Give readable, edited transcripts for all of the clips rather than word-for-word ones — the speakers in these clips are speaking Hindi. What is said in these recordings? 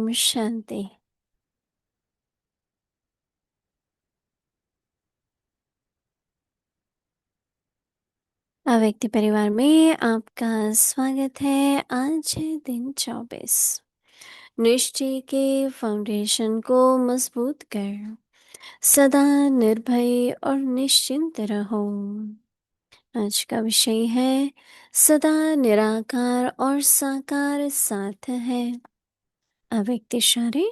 ओम शांति। अव्यक्त परिवार में आपका स्वागत है। आज है दिन 24। निश्चय के फाउंडेशन को मजबूत कर सदा निर्भय और निश्चिंत रहो। आज का विषय है सदा निराकार और साकार साथ है। अव्यक्त इशारे।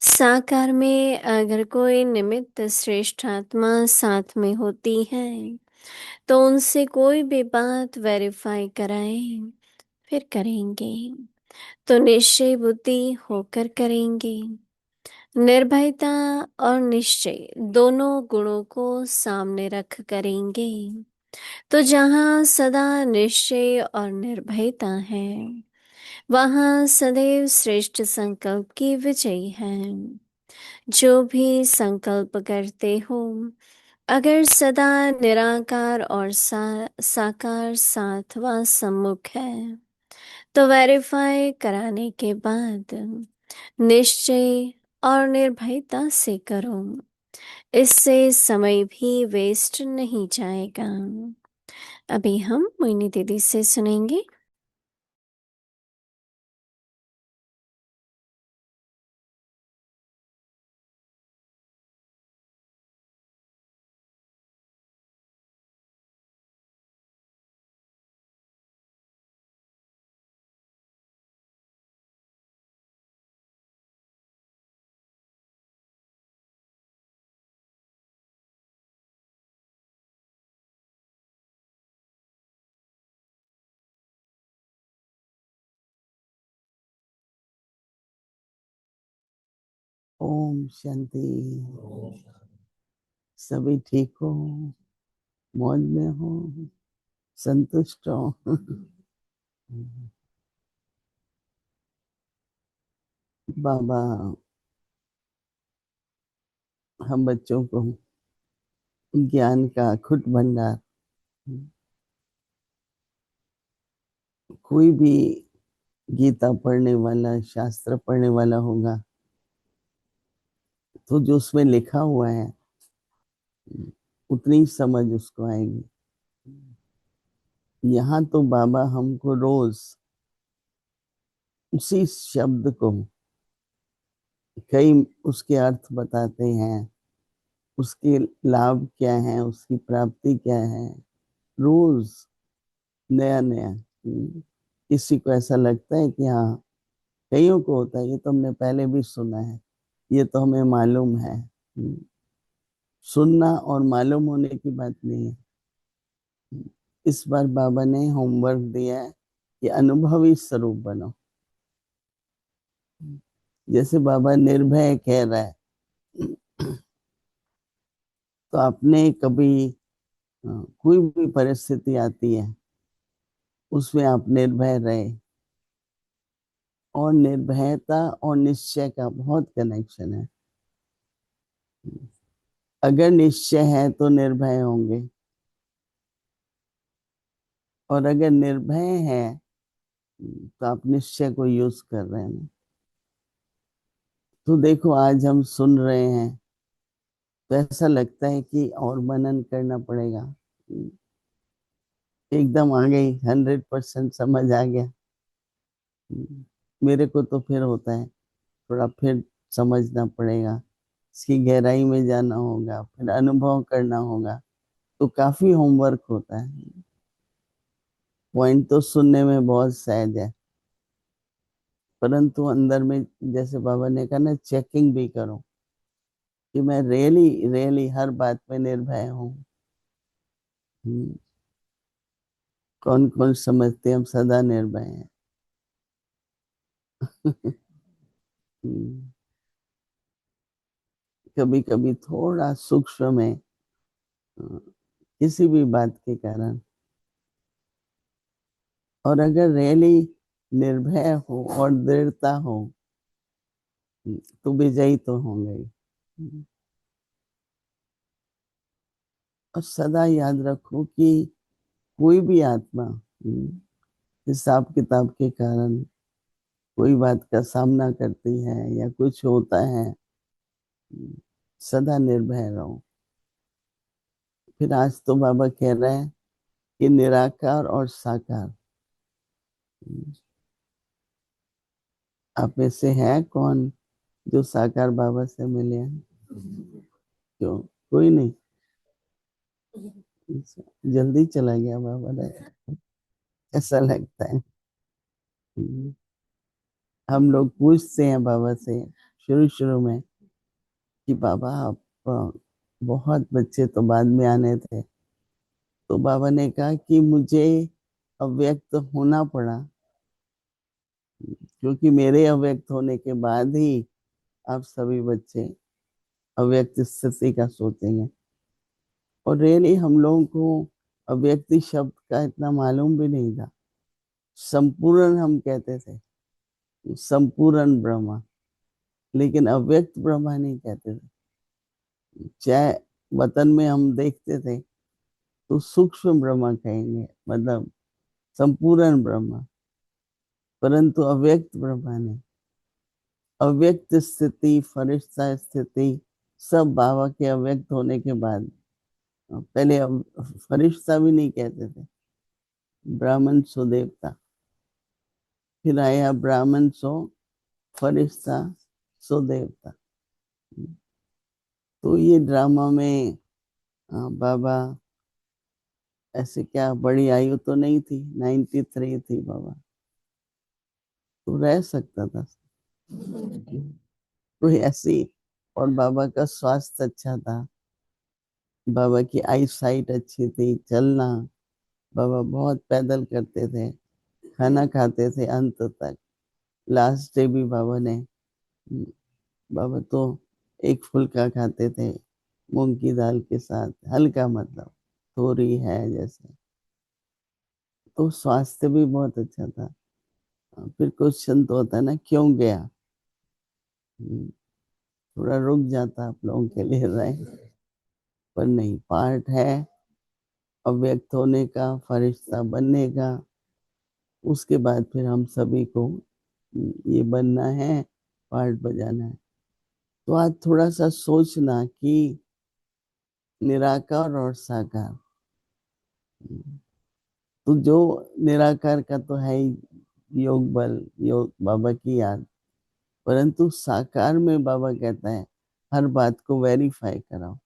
साकार में अगर कोई निमित्त श्रेष्ठ आत्मा साथ में होती है तो उनसे कोई भी बात वेरीफाई कराए फिर करेंगे तो निश्चय बुद्धि होकर करेंगे। निर्भयता और निश्चय दोनों गुणों को सामने रख करेंगे तो जहाँ सदा निश्चय और निर्भयता है वहाँ सदैव श्रेष्ठ संकल्प की विजय है। जो भी संकल्प करते हो अगर सदा निराकार और साकार साथ व सम्मुख है तो वेरीफाई कराने के बाद निश्चय और निर्भयता से करो। इससे समय भी वेस्ट नहीं जाएगा। अभी हम मोहिनी दीदी से सुनेंगे। ओम शांति। सभी ठीक हो, मौज में हो, संतुष्ट हो। बाबा हम बच्चों को ज्ञान का अखुट भंडार, कोई भी गीता पढ़ने वाला, शास्त्र पढ़ने वाला होगा तो जो उसमें लिखा हुआ है उतनी समझ उसको आएगी। यहाँ तो बाबा हमको रोज उसी शब्द को कई उसके अर्थ बताते हैं, उसके लाभ क्या है, उसकी प्राप्ति क्या है, रोज नया नया। किसी को ऐसा लगता है कि हाँ, कईयों को होता है ये तो हमने पहले भी सुना है, ये तो हमें मालूम है। सुनना और मालूम होने की बात नहीं है। इस बार बाबा ने होमवर्क दिया है कि अनुभवी स्वरूप बनो। जैसे बाबा निर्भय कह रहा है तो आपने कभी कोई भी परिस्थिति आती है उसमें आप निर्भय रहे। और निर्भयता और निश्चय का बहुत कनेक्शन है। अगर निश्चय है तो निर्भय होंगे, और अगर निर्भय है तो आप निश्चय को यूज कर रहे हैं। तो देखो आज हम सुन रहे हैं तो ऐसा लगता है कि और मनन करना पड़ेगा। एकदम आ गई, 100% समझ आ गया। मेरे को तो फिर होता है थोड़ा फिर समझना पड़ेगा, इसकी गहराई में जाना होगा, फिर अनुभव करना होगा। तो काफी होमवर्क होता है। पॉइंट तो सुनने में बहुत सहज है, परंतु अंदर में जैसे बाबा ने कहा ना, चेकिंग भी करो कि मैं रियली रियली हर बात में निर्भय हूँ। कौन कौन समझते हैं हम सदा निर्भय हैं। कभी कभी थोड़ा सूक्ष्म में किसी भी बात के कारण, और अगर रियली निर्भय हो और दृढ़ता हो तो विजयी तो होंगे ही। और सदा याद रखो कि कोई भी आत्मा हिसाब किताब के कारण कोई बात का सामना करती है या कुछ होता है, सदा निर्भय रहो। फिर आज तो बाबा कह रहे हैं कि निराकार और साकार, आप में से है कौन जो साकार बाबा से मिले हैं? क्यों? कोई नहीं? जल्दी चला गया बाबा ने, ऐसा लगता है। हम लोग पूछते हैं बाबा से शुरू शुरू में कि बाबा आप बहुत बच्चे तो बाद में आने थे, तो बाबा ने कहा कि मुझे अव्यक्त होना पड़ा, क्योंकि मेरे अव्यक्त होने के बाद ही आप सभी बच्चे अव्यक्त स्थिति का सोचेंगे। और रियली हम लोगों को अव्यक्ति शब्द का इतना मालूम भी नहीं था। संपूर्ण हम कहते थे, संपूर्ण ब्रह्मा, लेकिन अव्यक्त ब्रह्मा नहीं कहते थे। चाहे वतन में हम देखते थे तो सूक्ष्म ब्रह्मा कहेंगे, मतलब संपूर्ण ब्रह्मा, परंतु अव्यक्त ब्रह्मा नहीं। अव्यक्त स्थिति, फरिश्ता स्थिति, सब बाबा के अव्यक्त होने के बाद। पहले फरिश्ता भी नहीं कहते थे, ब्राह्मण सो देवता, फिर आया ब्राह्मण सो फरिश्ता सो देवता। तो ये ड्रामा में बाबा ऐसे, क्या बड़ी आयु तो नहीं थी, 93 थी बाबा, तो रह सकता था कोई ऐसी। और बाबा का स्वास्थ्य अच्छा था, बाबा की आई साइट अच्छी थी, चलना, बाबा बहुत पैदल करते थे, खाना खाते थे अंत तक। लास्ट डे भी बाबा ने, बाबा तो एक फुल्का खाते थे मूंग की दाल के साथ, हल्का, मतलब थोड़ी है जैसे। तो स्वास्थ्य भी बहुत अच्छा था। फिर क्वेश्चन तो होता है ना, क्यों गया? हम्म, थोड़ा रुक जाता आप लोगों के लिए रहे, पर नहीं, पार्ट है अव्यक्त होने का, फरिश्ता बनने का। उसके बाद फिर हम सभी को ये बनना है, पार्ट बजाना है। तो आज थोड़ा सा सोचना कि निराकार और साकार। तो जो निराकार का तो है ही, योग बल, योग बाबा की याद, परंतु साकार में बाबा कहता है हर बात को वेरीफाई कराओ।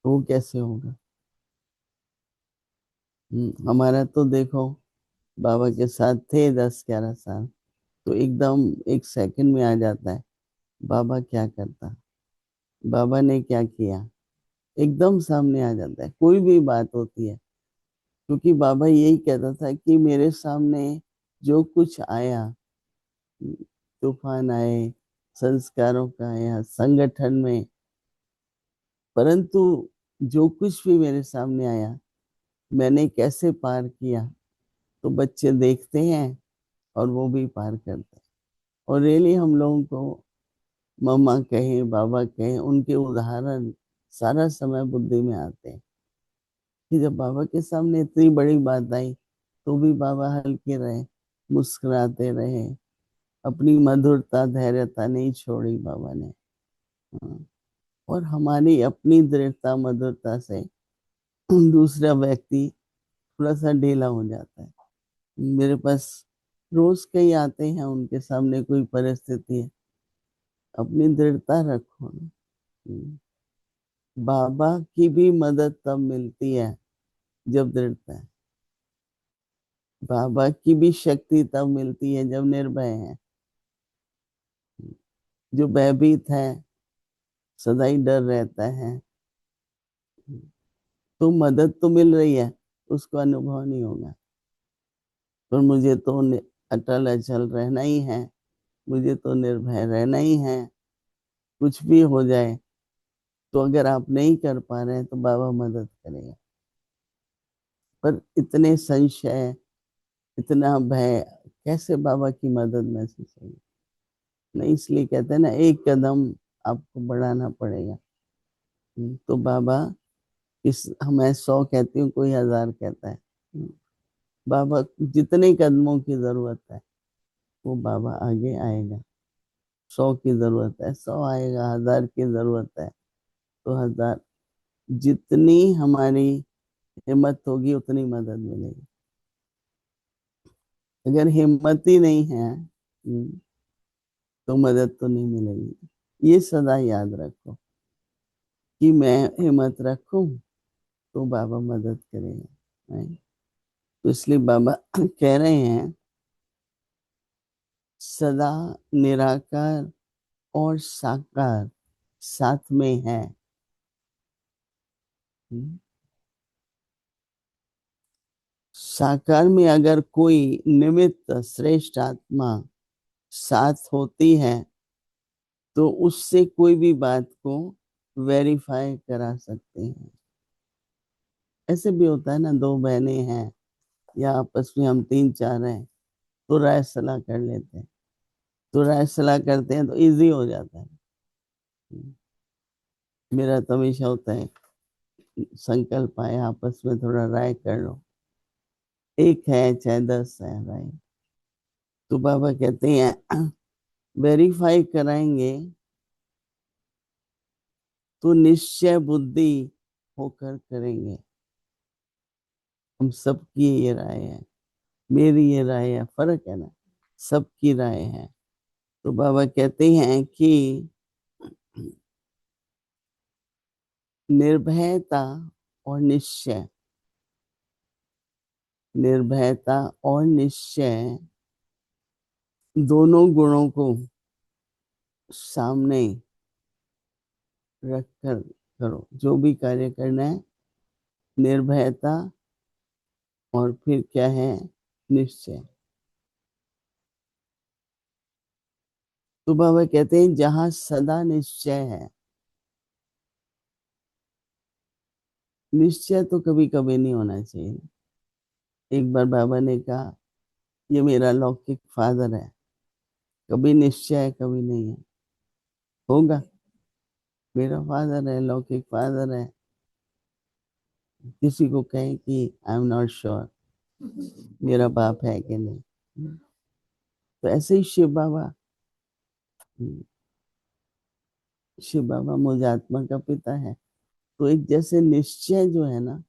तो वो कैसे होगा? हमारा तो देखो, बाबा के साथ थे 10-11 साल, तो एकदम एक सेकंड में आ जाता है बाबा क्या करता, बाबा ने क्या किया, एकदम सामने आ जाता है। कोई भी बात होती है, क्योंकि बाबा यही कहता था कि मेरे सामने जो कुछ आया, तूफान आए, संस्कारों का आया, संगठन में, परंतु जो कुछ भी मेरे सामने आया मैंने कैसे पार किया। तो बच्चे देखते हैं और वो भी पार करते हैं। और रियली हम लोगों को मम्मा कहें, बाबा कहें, उनके उदाहरण सारा समय बुद्धि में आते हैं कि जब बाबा के सामने इतनी बड़ी बात आई तो भी बाबा हल्के रहे, मुस्कुराते रहे, अपनी मधुरता, धैर्यता नहीं छोड़ी बाबा ने। हाँ, और हमारी अपनी दृढ़ता, मधुरता से दूसरा व्यक्ति थोड़ा सा ढीला हो जाता है। मेरे पास रोज कई आते हैं, उनके सामने कोई परिस्थिति है, अपनी दृढ़ता रखो ना। बाबा की भी मदद तब मिलती है जब दृढ़ता है, बाबा की भी शक्ति तब मिलती है जब निर्भय है। जो भयभीत है, सदा ही डर रहता है, तो मदद तो मिल रही है, उसको अनुभव नहीं होगा। पर मुझे तो अटल अचल रहना ही है, मुझे तो निर्भय रहना ही है, कुछ भी हो जाए। तो अगर आप नहीं कर पा रहे हैं तो बाबा मदद करेगा। पर इतने संशय, इतना भय, कैसे बाबा की मदद महसूस होगी? नहीं, इसलिए कहते हैं ना, एक कदम आपको बढ़ाना पड़ेगा। तो बाबा, इस मैं 100 कहती हूँ, कोई 1000 कहता है। बाबा जितने कदमों की जरूरत है वो बाबा आगे आएगा। 100 की जरूरत है 100 आएगा, 1000 की जरूरत है तो 1000। जितनी हमारी हिम्मत होगी उतनी मदद मिलेगी। अगर हिम्मत ही नहीं है तो मदद तो नहीं मिलेगी। ये सदा याद रखो कि मैं हिम्मत रखूं तो बाबा मदद करेगा, right? तो इसलिए बाबा कह रहे हैं सदा निराकार और साकार साथ में है। हम्म। साकार में अगर कोई निमित्त श्रेष्ठ आत्मा साथ होती है तो उससे कोई भी बात को वेरीफाई करा सकते हैं। ऐसे भी होता है ना, दो बहनें हैं या आपस में हम तीन चार हैं तो राय सलाह कर लेते हैं। तो राय सलाह करते हैं तो इजी हो जाता है। मेरा तो हमेशा होता है संकल्प आए आपस में थोड़ा राय कर लो, एक है चाहे 10 है राय। तो बाबा कहते हैं वेरीफाई कराएंगे तो निश्चय बुद्धि होकर करेंगे। हम सबकी ये राय है, मेरी ये राय है, फर्क है ना, सबकी राय है। तो बाबा कहते हैं कि निर्भयता और निश्चय, निर्भयता और निश्चय दोनों गुणों को सामने रख कर करो। जो भी कार्य करना है, निर्भयता और फिर क्या है, निश्चय। तो बाबा कहते हैं जहां सदा निश्चय है, निश्चय तो कभी कभी नहीं होना चाहिए। एक बार बाबा ने कहा ये मेरा लौकिक फादर है, कभी निश्चय है कभी नहीं है। होगा, मेरा फादर है, लौकिक फादर है, किसी को कहे कि आई एम नॉट श्योर मेरा बाप है कि नहीं। तो ऐसे ही शिव बाबा, शिव बाबा मुझ आत्मा का पिता है। तो एक जैसे निश्चय जो है ना,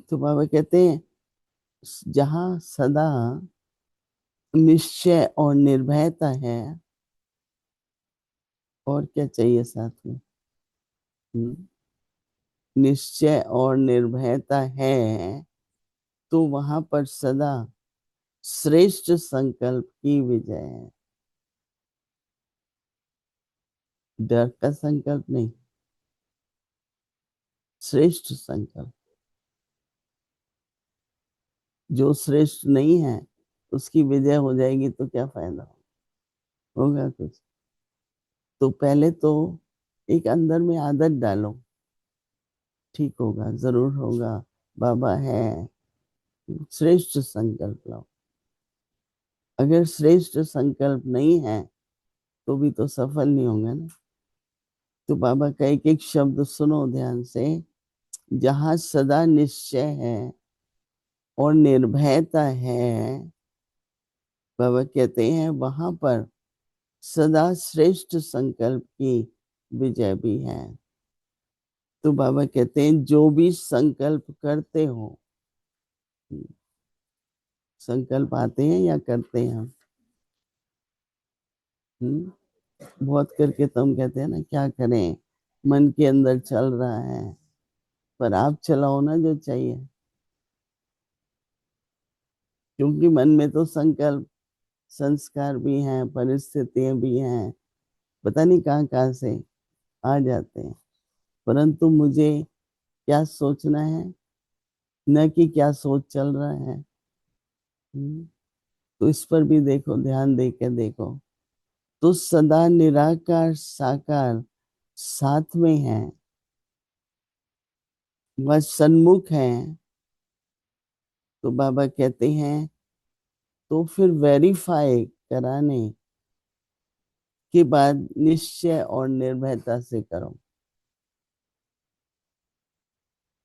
तो बाबा कहते हैं जहां सदा निश्चय और निर्भयता है, और क्या चाहिए साथ में। हम्म, निश्चय और निर्भयता है तो वहां पर सदा श्रेष्ठ संकल्प की विजय है। डर का संकल्प नहीं, श्रेष्ठ संकल्प। जो श्रेष्ठ नहीं है उसकी विजय हो जाएगी तो क्या फायदा होगा कुछ। तो पहले तो एक अंदर में आदत डालो, ठीक होगा, जरूर होगा, बाबा है, श्रेष्ठ संकल्प लाओ। अगर श्रेष्ठ संकल्प नहीं है तो भी तो सफल नहीं होंगे ना। तो बाबा का एक एक शब्द सुनो ध्यान से। जहां सदा निश्चय है और निर्भयता है, बाबा कहते हैं वहां पर सदा श्रेष्ठ संकल्प की विजय भी है। तो बाबा कहते हैं जो भी संकल्प करते हो, संकल्प आते हैं या करते हैं हम। बहुत करके तो हम कहते हैं ना क्या करें, मन के अंदर चल रहा है, पर आप चलाओ ना जो चाहिए। क्योंकि मन में तो संकल्प संस्कार भी हैं, परिस्थितियां भी हैं, पता नहीं कहाँ कहाँ से आ जाते हैं। परंतु मुझे क्या सोचना है, न कि क्या सोच चल रहा है। तो इस पर भी देखो, ध्यान दे के देखो। तो सदा निराकार साकार साथ में है, वह सन्मुख है। तो बाबा कहते हैं तो फिर वेरीफाई कराने के बाद निश्चय और निर्भयता से करो।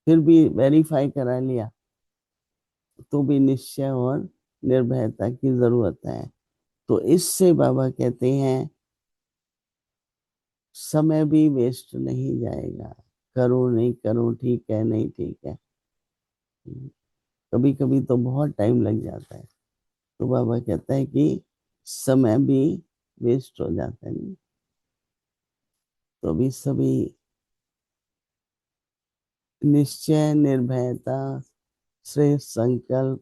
फिर भी वेरीफाई करा लिया तो भी निश्चय और निर्भयता की जरूरत है। तो इससे बाबा कहते हैं समय भी वेस्ट नहीं जाएगा। करो नहीं करो, ठीक है नहीं ठीक है, कभी कभी तो बहुत टाइम लग जाता है। तो बाबा कहता है कि समय भी वेस्ट हो जाता है नहीं। तो अभी सभी निश्चय, निर्भयता, श्रेष्ठ संकल्प।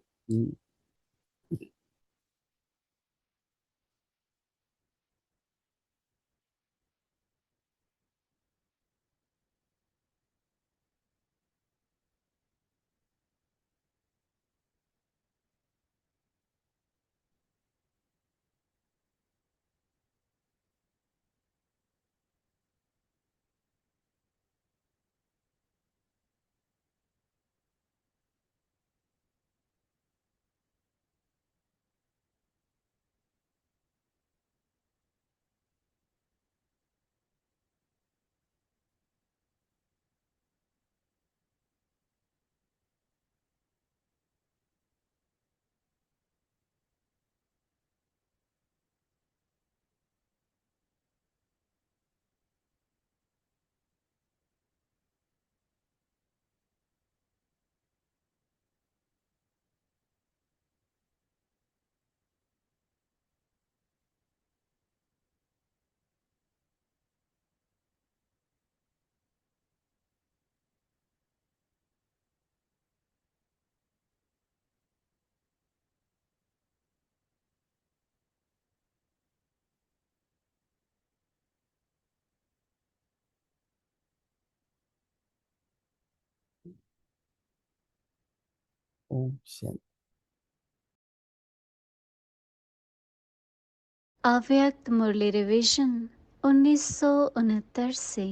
ओम शांति। अव्यक्त मुरली रिवीजन 1969 से